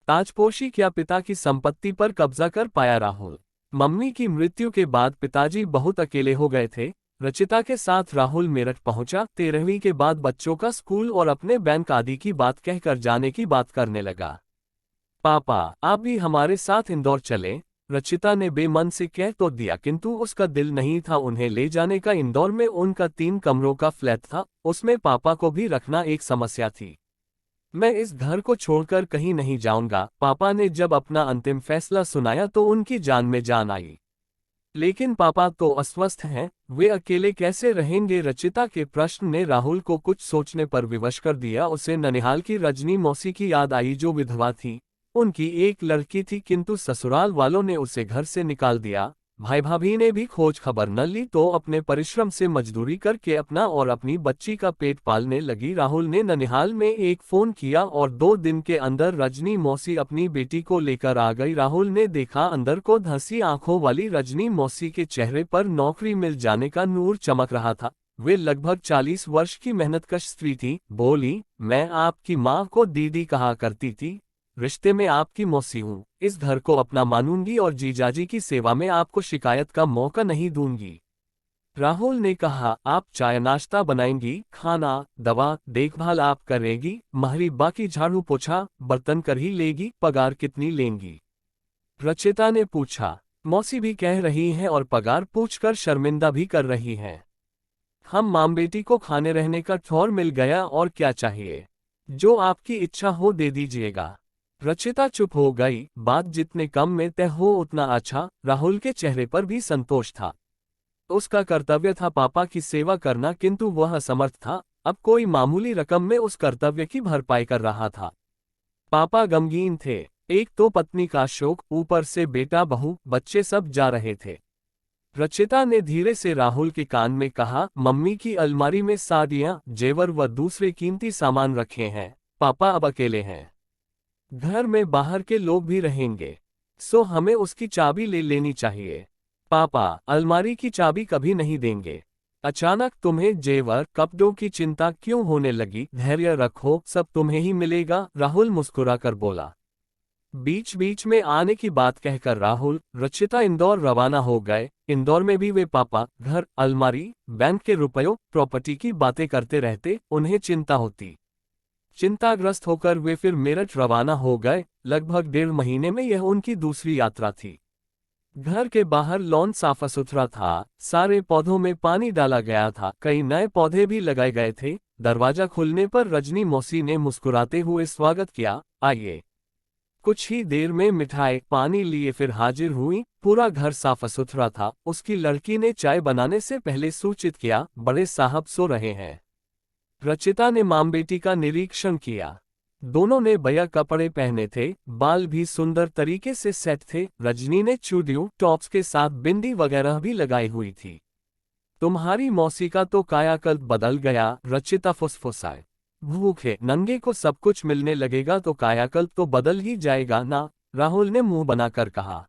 ताजपोशी क्या पिता की संपत्ति पर कब्जा कर पाया राहुल। मम्मी की मृत्यु के बाद पिताजी बहुत अकेले हो गए थे। रचिता के साथ राहुल मेरठ पहुंचा। 13वीं के बाद बच्चों का स्कूल और अपने बैंक आदि की बात कहकर जाने की बात करने लगा। पापा, आप भी हमारे साथ इंदौर चलें। रचिता ने बेमन से कह तो दिया, किंतु उसका दिल नहीं था उन्हें ले जाने का। इंदौर में उनका 3 कमरों का फ्लैट था, उसमें पापा को भी रखना एक समस्या थी। मैं इस घर को छोड़कर कहीं नहीं जाऊंगा। पापा ने जब अपना अंतिम फैसला सुनाया तो उनकी जान में जान आई। लेकिन पापा तो अस्वस्थ हैं, वे अकेले कैसे रहेंगे? रचिता के प्रश्न ने राहुल को कुछ सोचने पर विवश कर दिया। उसे ननिहाल की रजनी मौसी की याद आई, जो विधवा थी। उनकी एक लड़की थी, किंतु ससुराल वालों ने उसे घर से निकाल दिया। भाई भाभी ने भी खोज खबर न ली तो अपने परिश्रम से मजदूरी करके अपना और अपनी बच्ची का पेट पालने लगी। राहुल ने ननिहाल में एक फोन किया और 2 दिन के अंदर रजनी मौसी अपनी बेटी को लेकर आ गई। राहुल ने देखा अंदर को धंसी आंखों वाली रजनी मौसी के चेहरे पर नौकरी मिल जाने का नूर चमक रहा था। वे लगभग 40 वर्ष की मेहनतकश स्त्री थी। बोली, मैं आपकी माँ को दीदी कहा करती थी, रिश्ते में आपकी मौसी हूँ। इस घर को अपना मानूंगी और जीजाजी की सेवा में आपको शिकायत का मौका नहीं दूंगी। राहुल ने कहा, आप चाय नाश्ता बनाएंगी, खाना दवा देखभाल आप करेगी, महरी बाकी झाड़ू पोछा बर्तन कर ही लेगी। पगार कितनी लेंगी? रचिता ने पूछा। मौसी भी कह रही हैं और पगार पूछकर शर्मिंदा भी कर रही हैं। हम माम बेटी को खाने रहने का ठौर मिल गया, और क्या चाहिए? जो आपकी इच्छा हो दे दीजिएगा। रचिता चुप हो गई। बात जितने कम में तय हो उतना अच्छा। राहुल के चेहरे पर भी संतोष था। उसका कर्तव्य था पापा की सेवा करना, किंतु वह असमर्थ था। अब कोई मामूली रकम में उस कर्तव्य की भरपाई कर रहा था। पापा गमगीन थे। एक तो पत्नी का शोक, ऊपर से बेटा बहू बच्चे सब जा रहे थे। रचिता ने धीरे से राहुल के कान में कहा, मम्मी की अलमारी में साड़ियां, जेवर व दूसरे कीमती सामान रखे हैं। पापा अब अकेले हैं। घर में बाहर के लोग भी रहेंगे, सो हमें उसकी चाबी ले लेनी चाहिए। पापा अलमारी की चाबी कभी नहीं देंगे। अचानक तुम्हें जेवर कपड़ों की चिंता क्यों होने लगी? धैर्य रखो, सब तुम्हें ही मिलेगा। राहुल मुस्कुराकर बोला। बीच बीच में आने की बात कहकर राहुल रचिता इंदौर रवाना हो गए। इंदौर में भी वे पापा, घर, अलमारी, बैंक के रुपयों, प्रॉपर्टी की बातें करते रहते। उन्हें चिंता होती। चिंताग्रस्त होकर वे फिर मेरठ रवाना हो गए। लगभग 1.5 महीने में यह उनकी दूसरी यात्रा थी। घर के बाहर लॉन साफ सुथरा था, सारे पौधों में पानी डाला गया था, कई नए पौधे भी लगाए गए थे। दरवाजा खुलने पर रजनी मौसी ने मुस्कुराते हुए स्वागत किया, आइए। कुछ ही देर में मिठाई पानी लिए फिर हाजिर हुई। पूरा घर साफ सुथरा था। उसकी लड़की ने चाय बनाने से पहले सूचित किया, बड़े साहब सो रहे हैं। रचिता ने माम बेटी का निरीक्षण किया। दोनों ने बढ़िया कपड़े पहने थे, बाल भी सुंदर तरीके से सेट थे। रजनी ने चूड़ियों टॉप्स के साथ बिंदी वगैरह भी लगाई हुई थी। तुम्हारी मौसी का तो कायाकल्प बदल गया, रचिता फुसफुसाए। भूखे नंगे को सब कुछ मिलने लगेगा तो कायाकल्प तो बदल ही जाएगा ना, राहुल ने मुंह बनाकर कहा।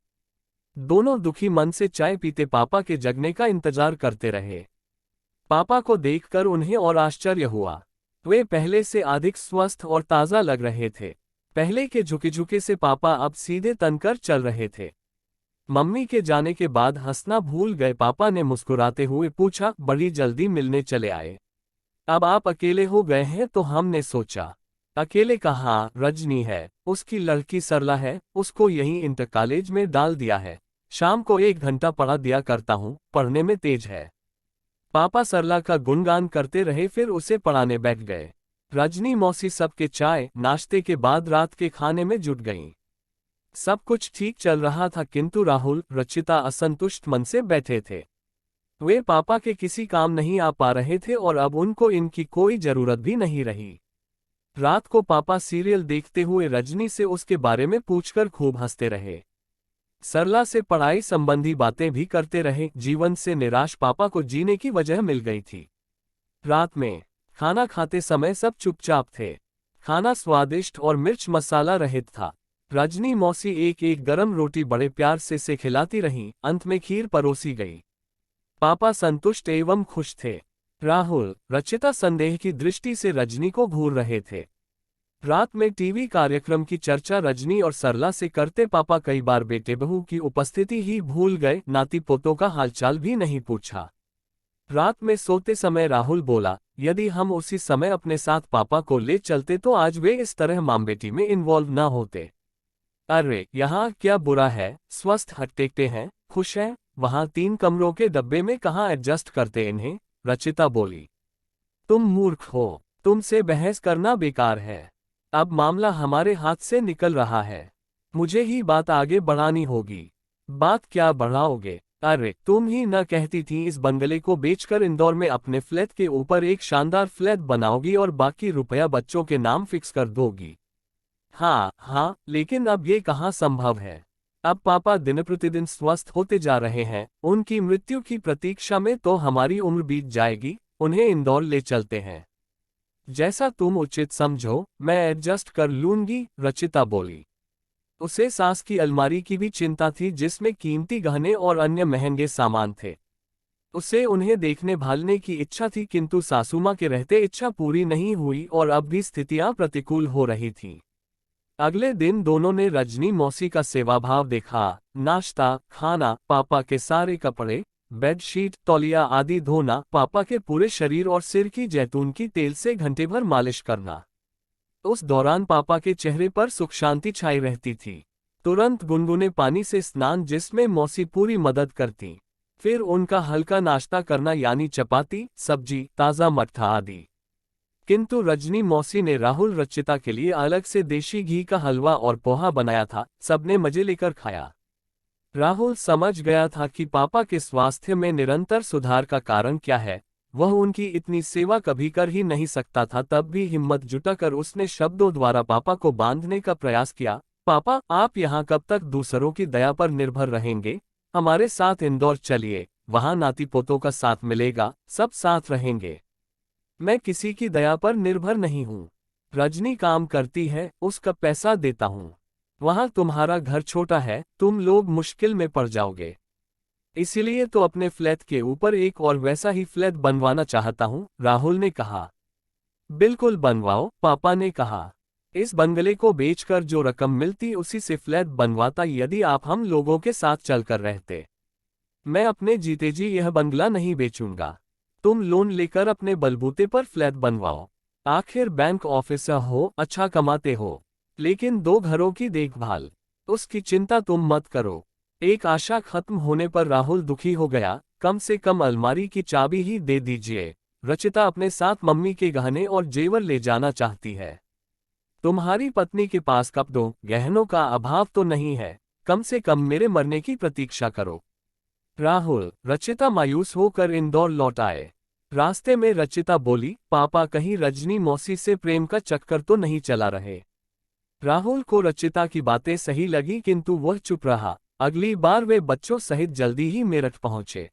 दोनों दुखी मन से चाय पीते पापा के जगने का इंतजार करते रहे। पापा को देखकर उन्हें और आश्चर्य हुआ। वे पहले से अधिक स्वस्थ और ताज़ा लग रहे थे। पहले के झुके झुके से पापा अब सीधे तनकर चल रहे थे। मम्मी के जाने के बाद हंसना भूल गए। पापा ने मुस्कुराते हुए पूछा, बड़ी जल्दी मिलने चले आए? अब आप अकेले हो गए हैं तो हमने सोचा। अकेले कहाँ, रजनी है, उसकी लड़की सरला है, उसको यहीं इंटर कॉलेज में डाल दिया है। शाम को 1 घंटा पढ़ा दिया करता हूँ, पढ़ने में तेज है। पापा सरला का गुणगान करते रहे, फिर उसे पढ़ाने बैठ गए। रजनी मौसी सबके चाय नाश्ते के बाद रात के खाने में जुट गईं। सब कुछ ठीक चल रहा था, किंतु राहुल रचिता असंतुष्ट मन से बैठे थे। वे पापा के किसी काम नहीं आ पा रहे थे और अब उनको इनकी कोई जरूरत भी नहीं रही। रात को पापा सीरियल देखते हुए रजनी से उसके बारे में पूछकर खूब हंसते रहे। सरला से पढ़ाई संबंधी बातें भी करते रहे। जीवन से निराश पापा को जीने की वजह मिल गई थी। रात में खाना खाते समय सब चुपचाप थे। खाना स्वादिष्ट और मिर्च मसाला रहित था। रजनी मौसी एक एक गरम रोटी बड़े प्यार से खिलाती रहीं। अंत में खीर परोसी गई। पापा संतुष्ट एवं खुश थे। राहुल रचिता संदेह की दृष्टि से रजनी को घूर रहे थे। रात में टीवी कार्यक्रम की चर्चा रजनी और सरला से करते पापा कई बार बेटे बहू की उपस्थिति ही भूल गए, नाती पोतों का हालचाल भी नहीं पूछा। रात में सोते समय राहुल बोला, यदि हम उसी समय अपने साथ पापा को ले चलते तो आज वे इस तरह मां बेटी में इन्वॉल्व ना होते। अरे यहाँ क्या बुरा है, स्वस्थ हट्टेकटे हैं, खुश हैं, वहां 3 कमरों के डब्बे में कहाँ एडजस्ट करते इन्हें, रचिता बोली। तुम मूर्ख हो, तुमसे बहस करना बेकार है। अब मामला हमारे हाथ से निकल रहा है, मुझे ही बात आगे बढ़ानी होगी। बात क्या बढ़ाओगे? अरे तुम ही न कहती थी इस बंगले को बेचकर इंदौर में अपने फ्लैट के ऊपर एक शानदार फ्लैट बनाओगी और बाकी रुपया बच्चों के नाम फिक्स कर दोगी। हाँ हाँ, लेकिन अब ये कहाँ संभव है। अब पापा दिन प्रतिदिन स्वस्थ होते जा रहे हैं, उनकी मृत्यु की प्रतीक्षा में तो हमारी उम्र बीत जाएगी। उन्हें इंदौर ले चलते हैं, जैसा तुम उचित समझो, मैं एडजस्ट कर लूंगी, रचिता बोली। उसे सास की अलमारी की भी चिंता थी जिसमें कीमती गहने और अन्य महंगे सामान थे। उसे उन्हें देखने भालने की इच्छा थी, किंतु सासुमां के रहते इच्छा पूरी नहीं हुई और अब भी स्थितियां प्रतिकूल हो रही थीं। अगले दिन दोनों ने रजनी मौसी का सेवाभाव देखा। नाश्ता, खाना, पापा के सारे कपड़े, बेडशीट, तौलिया आदि धोना, पापा के पूरे शरीर और सिर की जैतून की तेल से घंटे भर मालिश करना। उस दौरान पापा के चेहरे पर सुख शांति छाई रहती थी। तुरंत गुनगुने पानी से स्नान जिसमें मौसी पूरी मदद करती। फिर उनका हल्का नाश्ता करना यानी चपाती, सब्जी, ताज़ा मट्ठा आदि। किंतु रजनी मौसी ने राहुल रचिता के लिए अलग से देशी घी का हलवा और पोहा बनाया था, सबने मजे लेकर खाया। राहुल समझ गया था कि पापा के स्वास्थ्य में निरंतर सुधार का कारण क्या है। वह उनकी इतनी सेवा कभी कर ही नहीं सकता था, तब भी हिम्मत जुटाकर उसने शब्दों द्वारा पापा को बांधने का प्रयास किया। पापा, आप यहाँ कब तक दूसरों की दया पर निर्भर रहेंगे? हमारे साथ इंदौर चलिए, वहाँ नाती पोतों का साथ मिलेगा, सब साथ रहेंगे। मैं किसी की दया पर निर्भर नहीं हूँ। रजनी काम करती है, उसका पैसा देता हूँ। वहां तुम्हारा घर छोटा है, तुम लोग मुश्किल में पड़ जाओगे। इसीलिए तो अपने फ्लैट के ऊपर एक और वैसा ही फ्लैट बनवाना चाहता हूं, राहुल ने कहा। बिल्कुल बनवाओ, पापा ने कहा। इस बंगले को बेचकर जो रकम मिलती उसी से फ्लैट बनवाता यदि आप हम लोगों के साथ चलकर रहते। मैं अपने जीते जी यह बंगला नहीं बेचूंगा। तुम लोन लेकर अपने बलबूते पर फ्लैट बनवाओ। आखिर बैंक ऑफिसर हो, अच्छा कमाते हो, लेकिन 2 घरों की देखभाल, उसकी चिंता तुम मत करो। एक आशा खत्म होने पर राहुल दुखी हो गया। कम से कम अलमारी की चाबी ही दे दीजिए। रचिता अपने साथ मम्मी के गहने और जेवर ले जाना चाहती है। तुम्हारी पत्नी के पास कपड़ों गहनों का अभाव तो नहीं है, कम से कम मेरे मरने की प्रतीक्षा करो। राहुल, रचिता मायूस होकर इंदौर लौट आए। रास्ते में रचिता बोली, पापा कहीं रजनी मौसी से प्रेम का चक्कर तो नहीं चला रहे? राहुल को रचिता की बातें सही लगी, किंतु वह चुप रहा। अगली बार वे बच्चों सहित जल्दी ही मेरठ पहुंचे।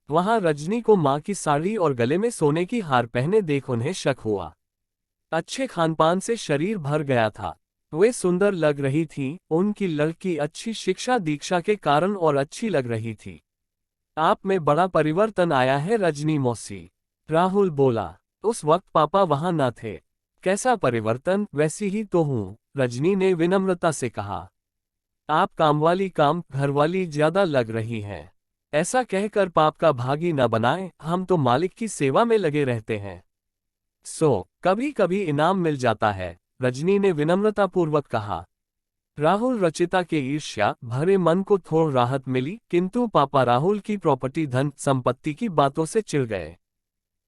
वहां रजनी को मां की साड़ी और गले में सोने की हार पहने देख उन्हें शक हुआ। अच्छे खानपान से शरीर भर गया था, वे सुंदर लग रही थीं, उनकी लड़की अच्छी शिक्षा दीक्षा के कारण और अच्छी लग रही थी। आप में बड़ा परिवर्तन आया है रजनी मौसी, राहुल बोला। उस वक्त पापा वहां न थे। कैसा परिवर्तन? वैसी ही तो हूँ, रजनी ने विनम्रता से कहा। आप कामवाली काम, घरवाली ज्यादा लग रही हैं। ऐसा कहकर पाप का भागी न बनाएं, हम तो मालिक की सेवा में लगे रहते हैं। कभी कभी इनाम मिल जाता है, रजनी ने विनम्रतापूर्वक कहा। राहुल रचिता के ईर्ष्या भरे मन को थोड़ी राहत मिली, किंतु पापा राहुल की प्रॉपर्टी धन संपत्ति की बातों से चिढ़ गए।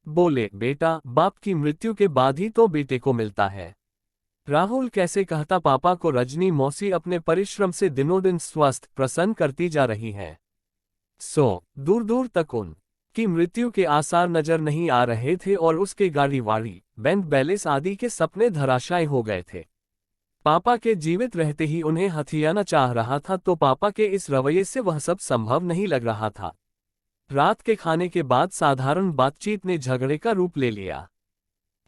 बोले, बेटा, बाप की मृत्यु के बाद ही तो बेटे को मिलता है। राहुल कैसे कहता पापा को रजनी मौसी अपने परिश्रम से दिनों दिन स्वस्थ प्रसन्न करती जा रही हैं। दूर दूर तक उन की मृत्यु के आसार नजर नहीं आ रहे थे और उसके गाड़ी वाड़ी, बैंक बैलेंस आदि के सपने धराशायी हो गए थे। पापा के जीवित रहते ही उन्हें हथियाना चाह रहा था, तो पापा के इस रवैये से वह सब संभव नहीं लग रहा था। रात के खाने के बाद साधारण बातचीत ने झगड़े का रूप ले लिया।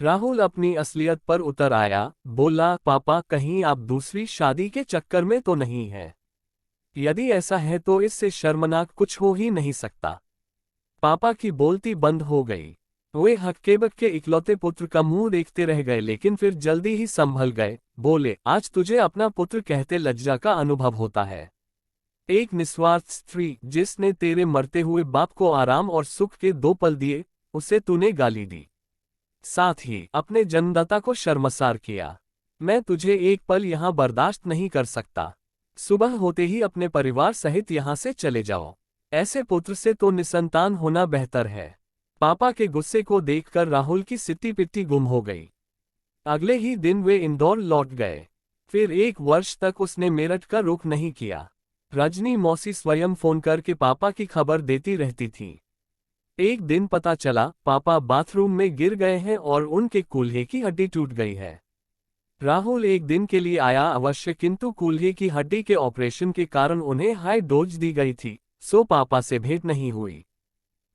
राहुल अपनी असलियत पर उतर आया, बोला, पापा कहीं आप दूसरी शादी के चक्कर में तो नहीं हैं? यदि ऐसा है तो इससे शर्मनाक कुछ हो ही नहीं सकता। पापा की बोलती बंद हो गई। वे हक्के-बक्के इकलौते पुत्र का मुंह देखते रह गए, लेकिन फिर जल्दी ही संभल गए। बोले, आज तुझे अपना पुत्र कहते लज्जा का अनुभव होता है। एक निस्वार्थ स्त्री जिसने तेरे मरते हुए बाप को आराम और सुख के 2 पल दिए, उसे तूने गाली दी। साथ ही अपने जन्मदाता को शर्मसार किया। मैं तुझे एक पल यहाँ बर्दाश्त नहीं कर सकता। सुबह होते ही अपने परिवार सहित यहाँ से चले जाओ। ऐसे पुत्र से तो निसंतान होना बेहतर है। पापा के गुस्से को देखकर राहुल की सिट्टी पिट्टी गुम हो गई। अगले ही दिन वे इंदौर लौट गए। फिर 1 वर्ष तक उसने मेरठ का रुख नहीं किया। रजनी मौसी स्वयं फोन करके पापा की खबर देती रहती थी। एक दिन पता चला पापा बाथरूम में गिर गए हैं और उनके कूल्हे की हड्डी टूट गई है। राहुल एक दिन के लिए आया अवश्य, किंतु कूल्हे की हड्डी के ऑपरेशन के कारण उन्हें हाई डोज दी गई थी, सो पापा से भेंट नहीं हुई।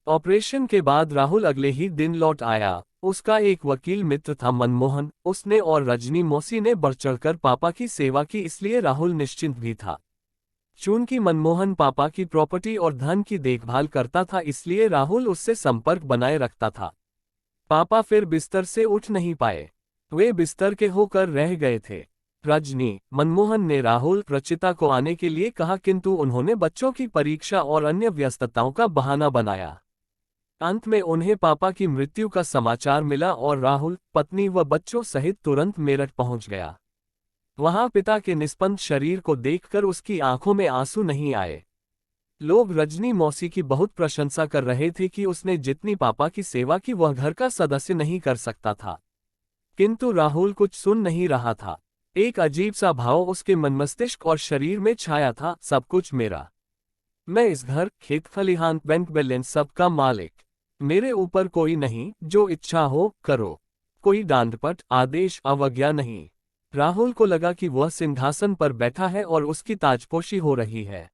ऑपरेशन के बाद राहुल अगले ही दिन लौट आया। उसका एक वकील मित्र था मनमोहन, उसने और रजनी मौसी ने बढ़ चढ़कर पापा की सेवा की, इसलिए राहुल निश्चिंत भी था। चूंकि मनमोहन पापा की प्रॉपर्टी और धन की देखभाल करता था, इसलिए राहुल उससे संपर्क बनाए रखता था। पापा फिर बिस्तर से उठ नहीं पाए। वे बिस्तर के होकर रह गए थे। रजनी, मनमोहन ने राहुल, रचिता को आने के लिए कहा, किंतु उन्होंने बच्चों की परीक्षा और अन्य व्यस्तताओं का बहाना बनाया। अंत में उन्हें पापा की मृत्यु का समाचार मिला और राहुल पत्नी व बच्चों सहित तुरंत मेरठ पहुंच गया। वहां पिता के निस्पंद शरीर को देखकर उसकी आंखों में आंसू नहीं आए। लोग रजनी मौसी की बहुत प्रशंसा कर रहे थे कि उसने जितनी पापा की सेवा की वह घर का सदस्य नहीं कर सकता था। किंतु राहुल कुछ सुन नहीं रहा था। एक अजीब सा भाव उसके मन मस्तिष्क और शरीर में छाया था, सब कुछ मेरा। मैं इस घर, खेत खलिहान, बैंक बैलेंस, सबका मालिक। मेरे ऊपर कोई नहीं, जो इच्छा हो करो। कोई डांटपट, आदेश, अवज्ञा नहीं। राहुल को लगा कि वह सिंहासन पर बैठा है और उसकी ताजपोशी हो रही है।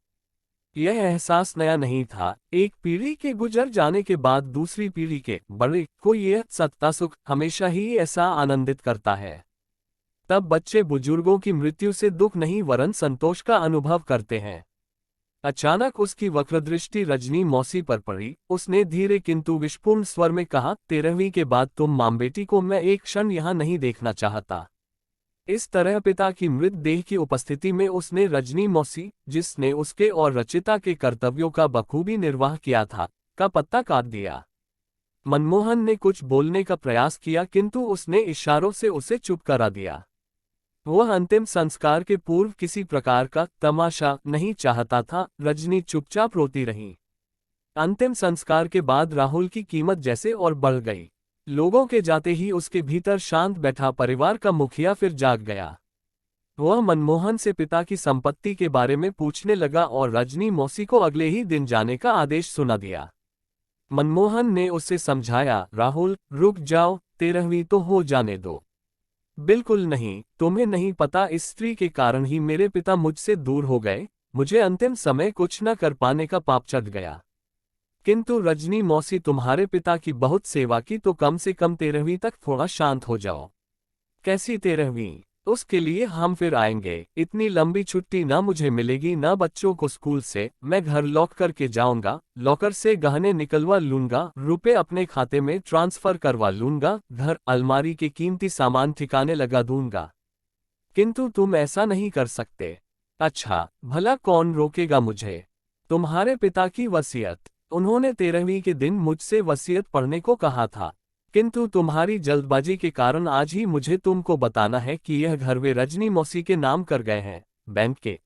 यह एहसास नया नहीं था। एक पीढ़ी के गुजर जाने के बाद दूसरी पीढ़ी के बड़े को यह सत्ता सुख हमेशा ही ऐसा आनंदित करता है। तब बच्चे बुजुर्गों की मृत्यु से दुख नहीं वरन संतोष का अनुभव करते हैं। अचानक उसकी वक्रदृष्टि रजनी मौसी पर पड़ी। उसने धीरे किंतु विषपूर्ण स्वर में कहा, 13वीं के बाद तुम मां बेटी को मैं एक क्षण यहाँ नहीं देखना चाहता। इस तरह पिता की मृत देह की उपस्थिति में उसने रजनी मौसी, जिसने उसके और रचिता के कर्तव्यों का बखूबी निर्वाह किया था, का पत्ता काट दिया। मनमोहन ने कुछ बोलने का प्रयास किया, किंतु उसने इशारों से उसे चुप करा दिया। वह अंतिम संस्कार के पूर्व किसी प्रकार का तमाशा नहीं चाहता था। रजनी चुपचाप रोती रही। अंतिम संस्कार के बाद राहुल की कीमत जैसे और बढ़ गई। लोगों के जाते ही उसके भीतर शांत बैठा परिवार का मुखिया फिर जाग गया। वह मनमोहन से पिता की संपत्ति के बारे में पूछने लगा और रजनी मौसी को अगले ही दिन जाने का आदेश सुना दिया। मनमोहन ने उसे समझाया, राहुल रुक जाओ, 13वीं तो हो जाने दो। बिल्कुल नहीं, तुम्हें नहीं पता, इस स्त्री के कारण ही मेरे पिता मुझसे दूर हो गए। मुझे अंतिम समय कुछ न कर पाने का पाप चढ़ गया। किंतु रजनी मौसी, तुम्हारे पिता की बहुत सेवा की, तो कम से कम 13वीं तक थोड़ा शांत हो जाओ। कैसी 13वीं? उसके लिए हम फिर आएंगे। इतनी लंबी छुट्टी ना मुझे मिलेगी ना बच्चों को स्कूल से। मैं घर लौट करके जाऊंगा, लॉकर से गहने निकलवा लूंगा, रुपए अपने खाते में ट्रांसफर करवा लूंगा, घर अलमारी के कीमती सामान ठिकाने लगा दूंगा। किंतु तुम ऐसा नहीं कर सकते। अच्छा, भला कौन रोकेगा मुझे? तुम्हारे पिता की वसीयत। उन्होंने 13वीं के दिन मुझसे वसीयत पढ़ने को कहा था, किंतु तुम्हारी जल्दबाजी के कारण आज ही मुझे तुमको बताना है कि यह घर वे रजनी मौसी के नाम कर गए हैं। बैंक के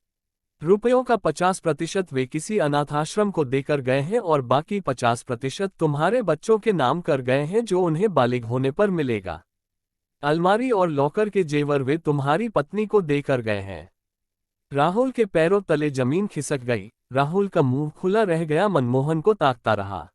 रुपयों का 50% वे किसी अनाथाश्रम को देकर गए हैं और बाकी 50% तुम्हारे बच्चों के नाम कर गए हैं, जो उन्हें बालिग होने पर मिलेगा। अलमारी और लॉकर के जेवर वे तुम्हारी पत्नी को देकर गए हैं। राहुल के पैरों तले जमीन खिसक गई। राहुल का मुंह खुला रह गया, मनमोहन को ताकता रहा।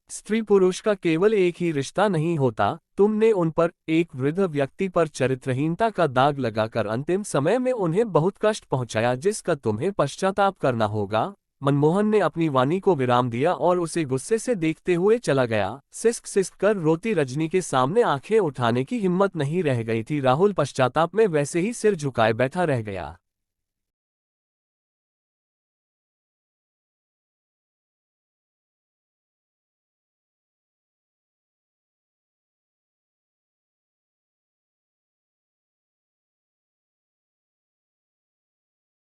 स्त्री पुरुष का केवल एक ही रिश्ता नहीं होता। तुमने उन पर, एक वृद्ध व्यक्ति पर चरित्रहीनता का दाग लगाकर अंतिम समय में उन्हें बहुत कष्ट पहुंचाया, जिसका तुम्हें पश्चाताप करना होगा। मनमोहन ने अपनी वाणी को विराम दिया और उसे गुस्से से देखते हुए चला गया। सिसक सिसक कर रोती रजनी के सामने आंखें उठाने की हिम्मत नहीं रह गई थी। राहुल पश्चाताप में वैसे ही सिर झुकाए बैठा रह गया।